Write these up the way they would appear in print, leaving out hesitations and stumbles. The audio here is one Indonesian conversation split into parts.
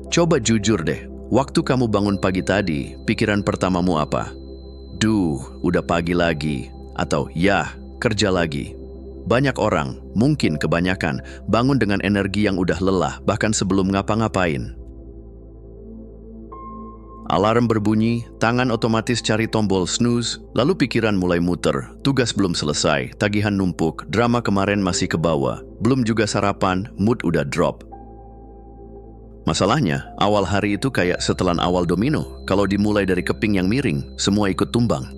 Coba jujur deh, waktu kamu bangun pagi tadi, pikiran pertamamu apa? Duh, udah pagi lagi. Atau, yah, kerja lagi. Banyak orang, mungkin kebanyakan, bangun dengan energi yang udah lelah bahkan sebelum ngapa-ngapain. Alarm berbunyi, tangan otomatis cari tombol snooze, lalu pikiran mulai muter, tugas belum selesai, tagihan numpuk, drama kemarin masih ke bawah, belum juga sarapan, mood udah drop. Masalahnya, awal hari itu kayak setelan awal domino, kalau dimulai dari keping yang miring, semua ikut tumbang.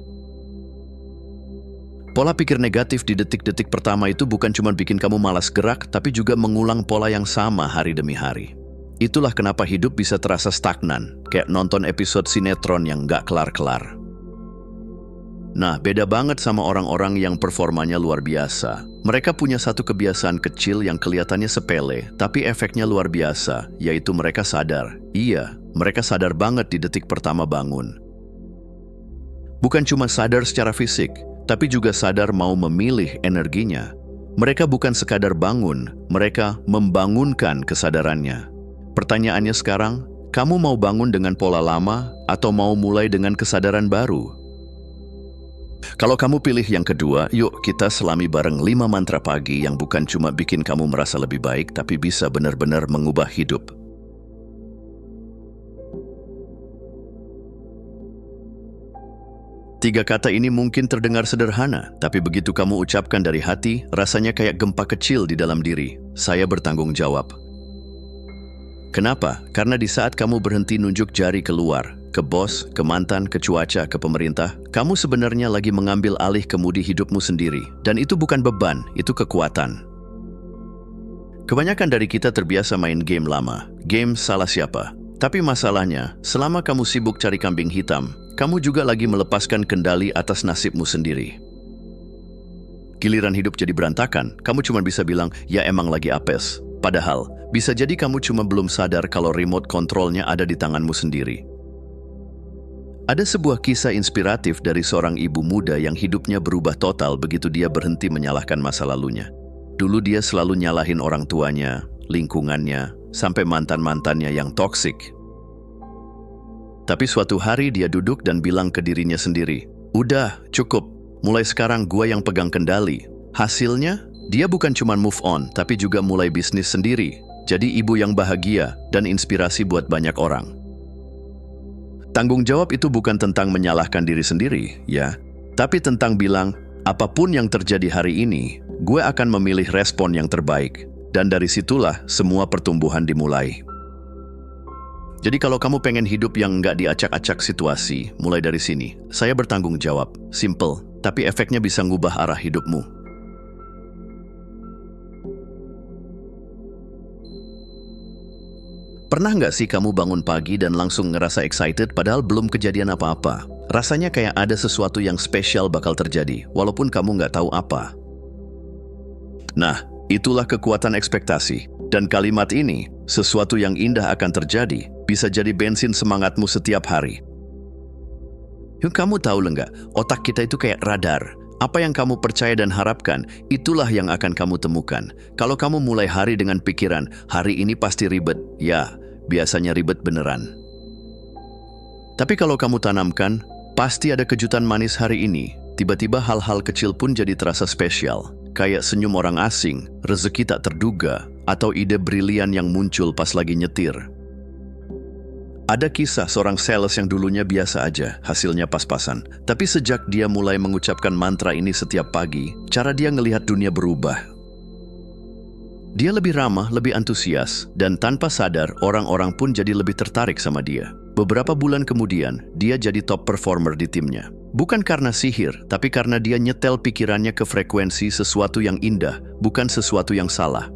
Pola pikir negatif di detik-detik pertama itu bukan cuma bikin kamu malas gerak, tapi juga mengulang pola yang sama hari demi hari. Itulah kenapa hidup bisa terasa stagnan, kayak nonton episode sinetron yang nggak kelar-kelar. Nah, beda banget sama orang-orang yang performanya luar biasa. Mereka punya satu kebiasaan kecil yang kelihatannya sepele, tapi efeknya luar biasa, yaitu mereka sadar. Iya, mereka sadar banget di detik pertama bangun. Bukan cuma sadar secara fisik, tapi juga sadar mau memilih energinya. Mereka bukan sekadar bangun, mereka membangunkan kesadarannya. Pertanyaannya sekarang, kamu mau bangun dengan pola lama atau mau mulai dengan kesadaran baru? Kalau kamu pilih yang kedua, yuk kita selami bareng 5 mantra pagi yang bukan cuma bikin kamu merasa lebih baik, tapi bisa benar-benar mengubah hidup. Tiga kata ini mungkin terdengar sederhana, tapi begitu kamu ucapkan dari hati, rasanya kayak gempa kecil di dalam diri. Saya bertanggung jawab. Kenapa? Karena di saat kamu berhenti nunjuk jari keluar, ke bos, ke mantan, ke cuaca, ke pemerintah, kamu sebenarnya lagi mengambil alih kemudi hidupmu sendiri. Dan itu bukan beban, itu kekuatan. Kebanyakan dari kita terbiasa main game lama, game salah siapa. Tapi masalahnya, selama kamu sibuk cari kambing hitam, kamu juga lagi melepaskan kendali atas nasibmu sendiri. Giliran hidup jadi berantakan, kamu cuma bisa bilang, ya emang lagi apes. Padahal, bisa jadi kamu cuma belum sadar kalau remote kontrolnya ada di tanganmu sendiri. Ada sebuah kisah inspiratif dari seorang ibu muda yang hidupnya berubah total begitu dia berhenti menyalahkan masa lalunya. Dulu dia selalu nyalahin orang tuanya, lingkungannya, sampai mantan-mantannya yang toksik. Tapi suatu hari dia duduk dan bilang ke dirinya sendiri, udah, cukup, mulai sekarang gua yang pegang kendali. Hasilnya, dia bukan cuma move on, tapi juga mulai bisnis sendiri. Jadi ibu yang bahagia dan inspirasi buat banyak orang. Tanggung jawab itu bukan tentang menyalahkan diri sendiri, ya. Tapi tentang bilang, apapun yang terjadi hari ini, gue akan memilih respon yang terbaik. Dan dari situlah semua pertumbuhan dimulai. Jadi kalau kamu pengen hidup yang nggak diacak-acak situasi, mulai dari sini. Saya bertanggung jawab, simple, tapi efeknya bisa ngubah arah hidupmu. Pernah nggak sih kamu bangun pagi dan langsung ngerasa excited padahal belum kejadian apa-apa? Rasanya kayak ada sesuatu yang spesial bakal terjadi, walaupun kamu nggak tahu apa. Nah, itulah kekuatan ekspektasi. Dan kalimat ini, sesuatu yang indah akan terjadi, bisa jadi bensin semangatmu setiap hari. Yuk, kamu tahu nggak, otak kita itu kayak radar. Apa yang kamu percaya dan harapkan, itulah yang akan kamu temukan. Kalau kamu mulai hari dengan pikiran, hari ini pasti ribet. Ya, biasanya ribet beneran. Tapi kalau kamu tanamkan, pasti ada kejutan manis hari ini. Tiba-tiba hal-hal kecil pun jadi terasa spesial. Kayak senyum orang asing, rezeki tak terduga, atau ide brilian yang muncul pas lagi nyetir. Ada kisah seorang sales yang dulunya biasa aja, hasilnya pas-pasan. Tapi sejak dia mulai mengucapkan mantra ini setiap pagi, cara dia ngelihat dunia berubah. Dia lebih ramah, lebih antusias, dan tanpa sadar orang-orang pun jadi lebih tertarik sama dia. Beberapa bulan kemudian, dia jadi top performer di timnya. Bukan karena sihir, tapi karena dia nyetel pikirannya ke frekuensi sesuatu yang indah, bukan sesuatu yang salah.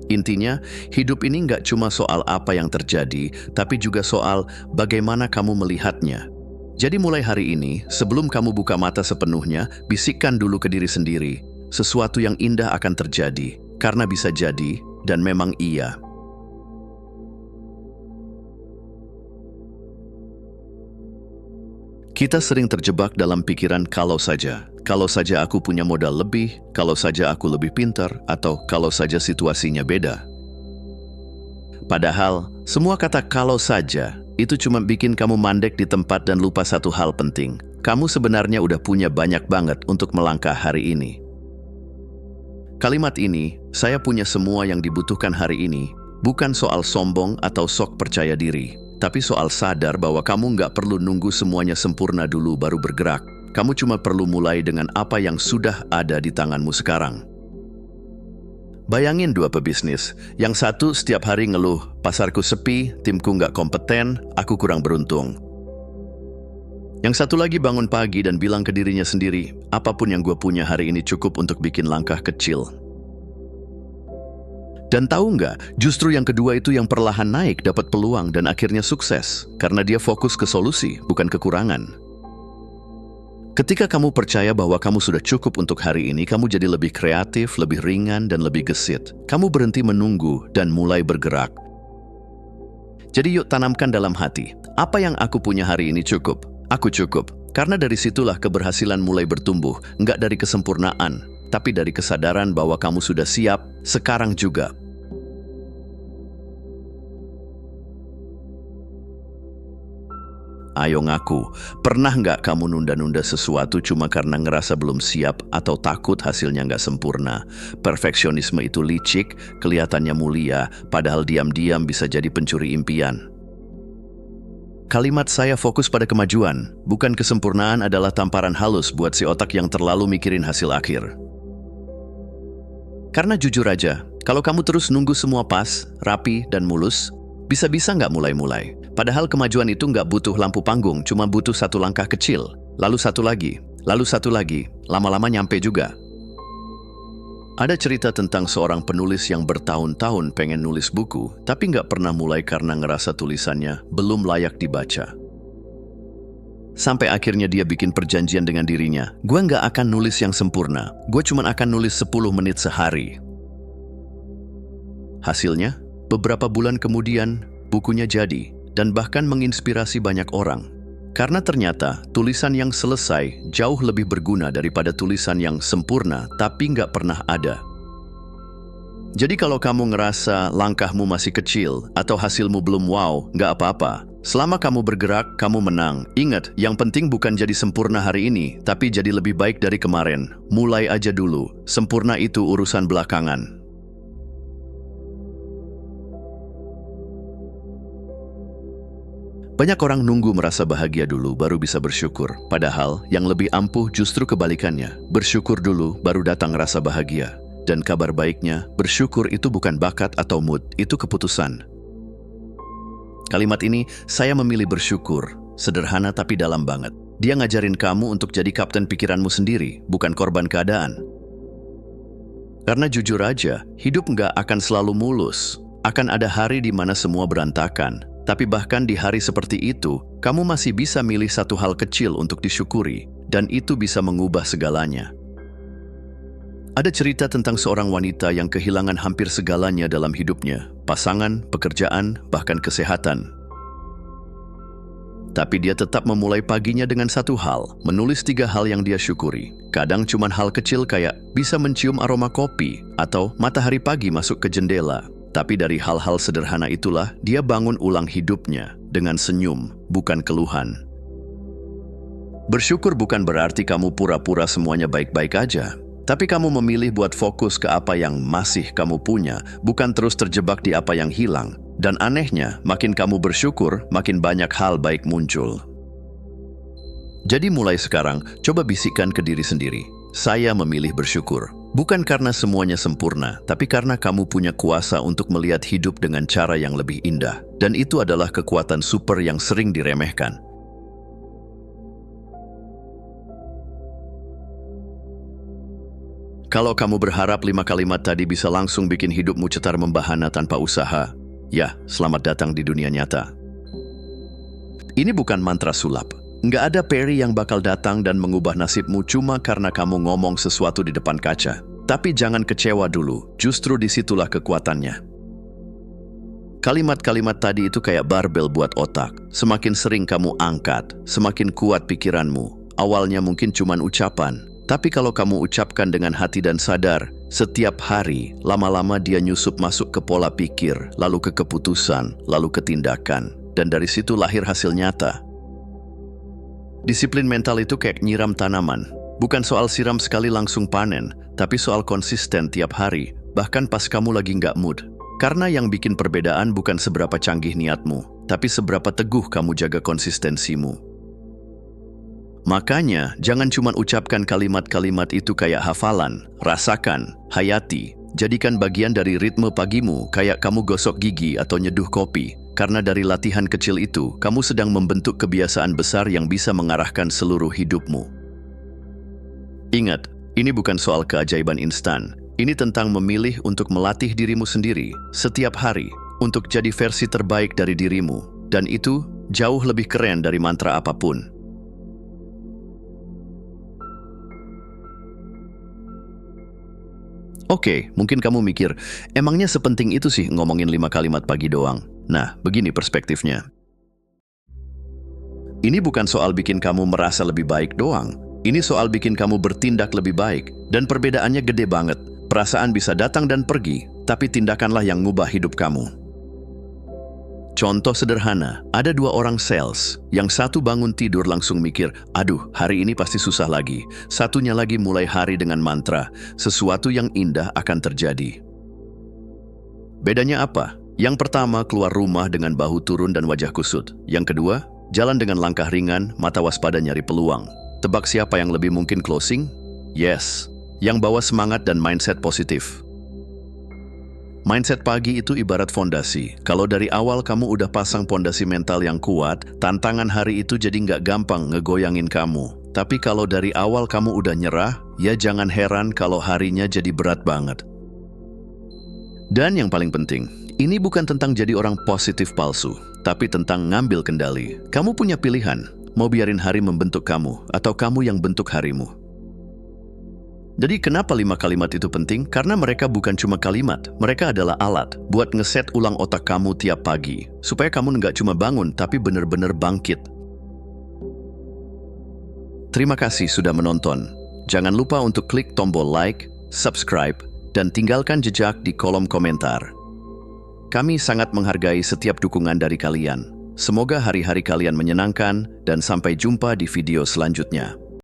Intinya, hidup ini nggak cuma soal apa yang terjadi, tapi juga soal bagaimana kamu melihatnya. Jadi mulai hari ini, sebelum kamu buka mata sepenuhnya, bisikkan dulu ke diri sendiri. Sesuatu yang indah akan terjadi, karena bisa jadi, dan memang iya. Kita sering terjebak dalam pikiran kalau saja aku punya modal lebih, kalau saja aku lebih pintar, atau kalau saja situasinya beda. Padahal, Semua kata "kalau saja" itu cuma bikin kamu mandek di tempat dan lupa satu hal penting. Kamu sebenarnya udah punya banyak banget untuk melangkah hari ini. Kalimat ini, "saya punya semua yang dibutuhkan hari ini," bukan soal sombong atau sok percaya diri, tapi soal sadar bahwa kamu nggak perlu nunggu semuanya sempurna dulu baru bergerak. Kamu cuma perlu mulai dengan apa yang sudah ada di tanganmu sekarang. Bayangin dua pebisnis. Yang satu setiap hari ngeluh, "Pasarku sepi, timku nggak kompeten, aku kurang beruntung." Yang satu lagi bangun pagi dan bilang ke dirinya sendiri, "Apapun yang gue punya hari ini cukup untuk bikin langkah kecil." Dan tahu nggak, justru yang kedua itu yang perlahan naik, dapat peluang dan akhirnya sukses. Karena dia fokus ke solusi, bukan kekurangan. Ketika kamu percaya bahwa kamu sudah cukup untuk hari ini, kamu jadi lebih kreatif, lebih ringan, dan lebih gesit. Kamu berhenti menunggu dan mulai bergerak. Jadi yuk tanamkan dalam hati, apa yang aku punya hari ini cukup. Aku cukup. Karena dari situlah keberhasilan mulai bertumbuh, nggak dari kesempurnaan, tapi dari kesadaran bahwa kamu sudah siap, sekarang juga. Ayo ngaku, pernah nggak kamu nunda-nunda sesuatu cuma karena ngerasa belum siap atau takut hasilnya nggak sempurna? Perfeksionisme itu licik, kelihatannya mulia, padahal diam-diam bisa jadi pencuri impian. Kalimat "saya fokus pada kemajuan", bukan kesempurnaan adalah tamparan halus buat si otak yang terlalu mikirin hasil akhir. Karena jujur aja, kalau kamu terus nunggu semua pas, rapi, dan mulus, bisa-bisa nggak mulai-mulai. Padahal kemajuan itu nggak butuh lampu panggung, cuma butuh satu langkah kecil, lalu satu lagi, lama-lama nyampe juga. Ada cerita tentang seorang penulis yang bertahun-tahun pengen nulis buku, tapi nggak pernah mulai karena ngerasa tulisannya belum layak dibaca. Sampai akhirnya dia bikin perjanjian dengan dirinya, "Gue nggak akan nulis yang sempurna, gue cuma akan nulis 10 menit sehari." Hasilnya, beberapa bulan kemudian, bukunya jadi, dan bahkan menginspirasi banyak orang. Karena ternyata tulisan yang selesai jauh lebih berguna daripada tulisan yang sempurna tapi nggak pernah ada. Jadi kalau kamu ngerasa langkahmu masih kecil atau hasilmu belum wow, nggak apa-apa. Selama kamu bergerak, kamu menang. Ingat, yang penting bukan jadi sempurna hari ini, tapi jadi lebih baik dari kemarin. Mulai aja dulu, sempurna itu urusan belakangan. Banyak orang nunggu merasa bahagia dulu baru bisa bersyukur. Padahal yang lebih ampuh justru kebalikannya. Bersyukur dulu baru datang rasa bahagia. Dan kabar baiknya, bersyukur itu bukan bakat atau mood, itu keputusan. Kalimat ini, "saya memilih bersyukur", sederhana tapi dalam banget. Dia ngajarin kamu untuk jadi kapten pikiranmu sendiri, bukan korban keadaan. Karena jujur aja, hidup nggak akan selalu mulus. Akan ada hari di mana semua berantakan. Tapi bahkan di hari seperti itu, kamu masih bisa milih satu hal kecil untuk disyukuri, dan itu bisa mengubah segalanya. Ada cerita tentang seorang wanita yang kehilangan hampir segalanya dalam hidupnya, pasangan, pekerjaan, bahkan kesehatan. Tapi dia tetap memulai paginya dengan satu hal, menulis 3 hal yang dia syukuri. Kadang cuma hal kecil kayak bisa mencium aroma kopi, atau matahari pagi masuk ke jendela. Tapi dari hal-hal sederhana itulah dia bangun ulang hidupnya dengan senyum, bukan keluhan. Bersyukur bukan berarti kamu pura-pura semuanya baik-baik aja. Tapi kamu memilih buat fokus ke apa yang masih kamu punya, bukan terus terjebak di apa yang hilang. Dan anehnya, makin kamu bersyukur, makin banyak hal baik muncul. Jadi mulai sekarang, coba bisikkan ke diri sendiri, "Saya memilih bersyukur." Bukan karena semuanya sempurna, tapi karena kamu punya kuasa untuk melihat hidup dengan cara yang lebih indah. Dan itu adalah kekuatan super yang sering diremehkan. Kalau kamu berharap 5 kalimat tadi bisa langsung bikin hidupmu cetar membahana tanpa usaha, ya, selamat datang di dunia nyata. Ini bukan mantra sulap. Nggak ada peri yang bakal datang dan mengubah nasibmu cuma karena kamu ngomong sesuatu di depan kaca. Tapi jangan kecewa dulu, justru disitulah kekuatannya. Kalimat-kalimat tadi itu kayak barbel buat otak. Semakin sering kamu angkat, semakin kuat pikiranmu. Awalnya mungkin cuma ucapan, Tapi kalau kamu ucapkan dengan hati dan sadar, setiap hari, lama-lama dia nyusup masuk ke pola pikir, lalu ke keputusan, lalu ke tindakan. Dan dari situ lahir hasil nyata. Disiplin mental itu kayak nyiram tanaman. Bukan soal siram sekali langsung panen, tapi soal konsisten tiap hari, bahkan pas kamu lagi nggak mood. Karena yang bikin perbedaan bukan seberapa canggih niatmu, tapi seberapa teguh kamu jaga konsistensimu. Makanya, jangan cuma ucapkan kalimat-kalimat itu kayak hafalan, rasakan, hayati, jadikan bagian dari ritme pagimu kayak kamu gosok gigi atau nyeduh kopi. Karena dari latihan kecil itu, kamu sedang membentuk kebiasaan besar yang bisa mengarahkan seluruh hidupmu. Ingat, ini bukan soal keajaiban instan. Ini tentang memilih untuk melatih dirimu sendiri setiap hari untuk jadi versi terbaik dari dirimu. Dan itu jauh lebih keren dari mantra apapun. Oke, mungkin kamu mikir, emangnya sepenting itu sih ngomongin 5 kalimat pagi doang? Nah, begini perspektifnya. Ini bukan soal bikin kamu merasa lebih baik doang. Ini soal bikin kamu bertindak lebih baik. Dan perbedaannya gede banget. Perasaan bisa datang dan pergi, tapi tindakanlah yang ngubah hidup kamu. Contoh sederhana, ada 2 orang sales. Yang satu bangun tidur langsung mikir, aduh, hari ini pasti susah lagi. Satunya lagi mulai hari dengan mantra, sesuatu yang indah akan terjadi. Bedanya apa? Yang pertama keluar rumah dengan bahu turun dan wajah kusut. Yang kedua, jalan dengan langkah ringan, mata waspada nyari peluang. Tebak siapa yang lebih mungkin closing? Yes, yang bawa semangat dan mindset positif. Mindset pagi itu ibarat fondasi. Kalau dari awal kamu udah pasang fondasi mental yang kuat, tantangan hari itu jadi nggak gampang ngegoyangin kamu. Tapi kalau dari awal kamu udah nyerah, ya jangan heran kalau harinya jadi berat banget. Dan yang paling penting, ini bukan tentang jadi orang positif palsu, tapi tentang ngambil kendali. Kamu punya pilihan, mau biarin hari membentuk kamu, atau kamu yang bentuk harimu. Jadi kenapa 5 kalimat itu penting? Karena mereka bukan cuma kalimat, mereka adalah alat buat ngeset ulang otak kamu tiap pagi. Supaya kamu nggak cuma bangun, tapi benar-benar bangkit. Terima kasih sudah menonton. Jangan lupa untuk klik tombol like, subscribe, dan tinggalkan jejak di kolom komentar. Kami sangat menghargai setiap dukungan dari kalian. Semoga hari-hari kalian menyenangkan, dan sampai jumpa di video selanjutnya.